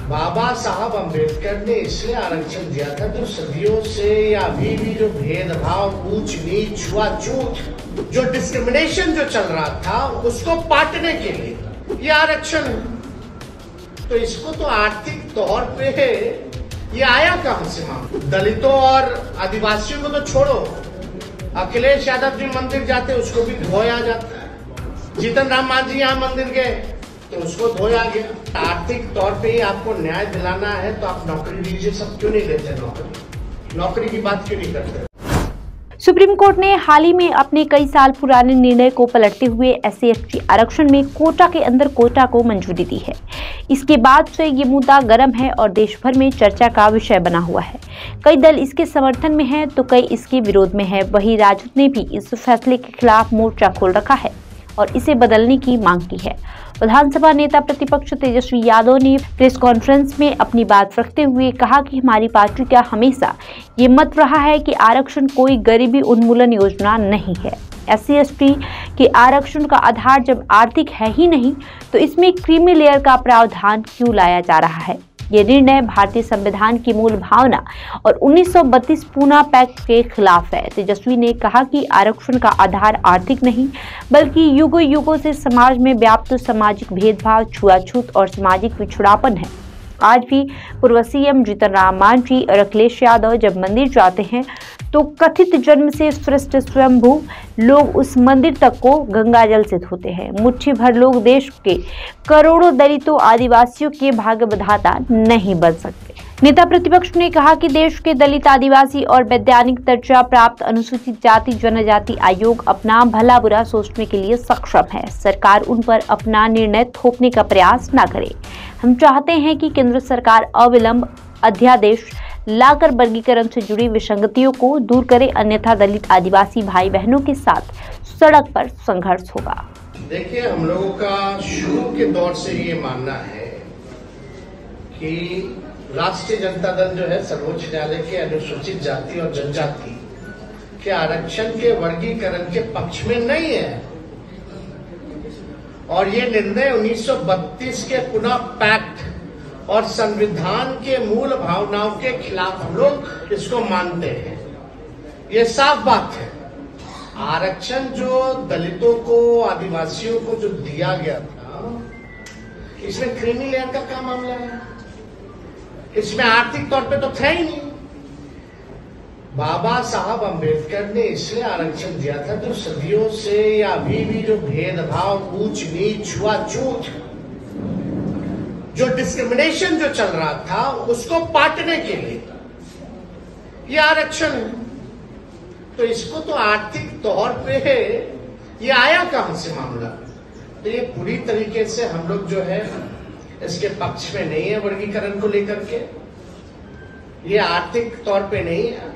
बाबा साहब अम्बेडकर ने इसलिए आरक्षण दिया था जो सदियों से या अभी भी जो भेदभाव, ऊंच नीच, छुआछूत, जो डिस्क्रिमिनेशन जो चल रहा था उसको पाटने के लिए ये आरक्षण है। तो इसको तो आर्थिक तौर पे ये आया कहां से मामला? दलितों और आदिवासियों को तो छोड़ो, अखिलेश यादव जी मंदिर जाते उसको भी धोया जाता है। जीतन राम मांझी यहाँ मंदिर गए तो उसको धोया गया। आर्थिक तौर पे ही आपको न्याय दिलाना है तो आप नौकरी दीजिए। सब क्यों नहीं लेते नौकरी की बात क्यों नहीं करते? सुप्रीम कोर्ट ने हाल ही में अपने कई साल पुराने निर्णय को पलटते हुए SC/ST आरक्षण में कोटा के अंदर कोटा को मंजूरी दी है। इसके बाद से ये मुद्दा गर्म है और देश भर में चर्चा का विषय बना हुआ है। कई दल इसके समर्थन में हैं तो कई इसके विरोध में हैं। वहीं राजद ने भी इस फैसले के खिलाफ मोर्चा खोल रखा है और इसे बदलने की मांग की है। विधानसभा नेता प्रतिपक्ष तेजस्वी यादव ने प्रेस कॉन्फ्रेंस में अपनी बात रखते हुए कहा कि हमारी पार्टी का हमेशा ये मत रहा है कि आरक्षण कोई गरीबी उन्मूलन योजना नहीं है। SC/ST के आरक्षण का आधार जब आर्थिक है ही नहीं तो इसमें क्रीमी लेयर का प्रावधान क्यों लाया जा रहा है? ये निर्णय भारतीय संविधान की मूल भावना और 1932 पूना पैक्ट के खिलाफ है। तेजस्वी ने कहा कि आरक्षण का आधार आर्थिक नहीं बल्कि युगों युगों से समाज में व्याप्त सामाजिक भेदभाव, छुआछूत और सामाजिक पिछड़ापन है। आज भी पूर्व CM जीतन राम मांझी और अखिलेश यादव जब मंदिर जाते हैं तो कथित जन्म से सृष्ट स्वयंभू लोग उस मंदिर तक को गंगा जल से धोते हैं। मुट्ठी भर लोग देश के करोड़ों दलितों, आदिवासियों के भाग्य विधाता नहीं बन सकते। नेता प्रतिपक्ष ने कहा कि देश के दलित, आदिवासी और वैधानिक दर्जा प्राप्त अनुसूचित जाति जनजाति आयोग अपना भला बुरा सोचने के लिए सक्षम है। सरकार उन पर अपना निर्णय थोपने का प्रयास न करे। हम चाहते हैं कि केंद्र सरकार अविलंब अध्यादेश लाकर वर्गीकरण से जुड़ी विसंगतियों को दूर करे, अन्यथा दलित आदिवासी भाई बहनों के साथ सड़क पर संघर्ष होगा। देखिए, हम लोगों का शुरू के दौर से ये मानना है कि राष्ट्रीय जनता दल जो है सर्वोच्च न्यायालय के अनुसूचित जाति और जनजाति के आरक्षण के वर्गीकरण के पक्ष में नहीं है और ये निर्णय 1932 के पुनः पैक्ट और संविधान के मूल भावनाओं के खिलाफ हम लोग इसको मानते हैं। ये साफ बात है। आरक्षण जो दलितों को, आदिवासियों को जो दिया गया था, इसमें क्रीमी लेयर का क्या मामला है? इसमें आर्थिक तौर पे तो था ही नहीं। बाबा साहब अम्बेडकर ने इसलिए आरक्षण दिया था जो सदियों से या अभी भी जो भेदभाव, ऊंच नीच, छुआछूत, जो डिस्क्रिमिनेशन जो चल रहा था उसको पाटने के लिए ये आरक्षण है। तो इसको तो आर्थिक तौर पे ये आया कहां से मामला? तो ये पूरी तरीके से हम लोग जो है इसके पक्ष में नहीं है। वर्गीकरण को लेकर के ये आर्थिक तौर पे नहीं है।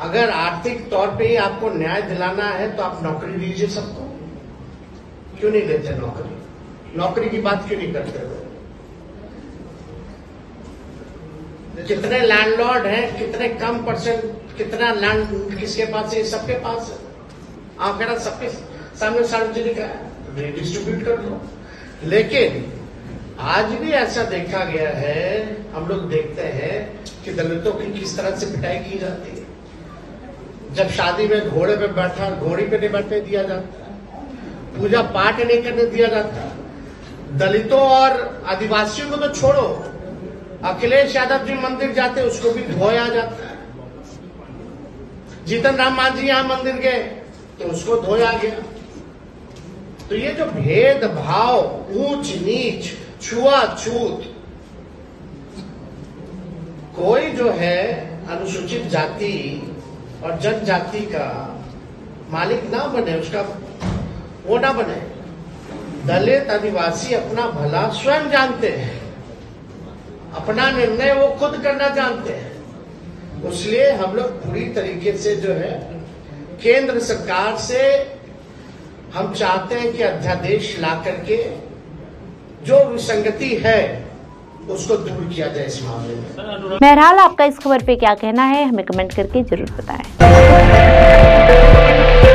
अगर आर्थिक तौर पे ही आपको न्याय दिलाना है तो आप नौकरी दीजिए सबको। क्यों नहीं देते नौकरी की बात क्यों नहीं करते हो? कितने लैंडलॉर्ड हैं, कितने कम परसेंट, कितना लैंड किसके पास है? सबके पास है। आंकड़ा सबके सामने सार्वजनिक है, डिस्ट्रीब्यूट कर दो। लेकिन आज भी ऐसा देखा गया है, हम लोग देखते हैं कि दलितों की किस तरह से पिटाई की जाती है। जब शादी में घोड़े पे बैठा, घोड़ी पे नहीं बैठने दिया जाता, पूजा पाठ नहीं करने दिया जाता। दलितों और आदिवासियों को तो छोड़ो, अखिलेश यादव जी मंदिर जाते उसको भी धोया जाता है। जीतन राम मांझी यहां मंदिर गए तो उसको धोया गया। तो ये जो भेदभाव, ऊंच नीच, छुआछूत, कोई जो है अनुसूचित जाति और जनजाति का मालिक ना बने, उसका वो ना बने। दलित, आदिवासी अपना भला स्वयं जानते हैं, अपना निर्णय वो खुद करना जानते हैं। इसलिए हम लोग पूरी तरीके से जो है केंद्र सरकार से हम चाहते हैं कि अध्यादेश ला करके जो विसंगति है उसको दूर किया जाए इस मामले में। बहरहाल आपका इस खबर पे क्या कहना है हमें कमेंट करके जरूर बताएं।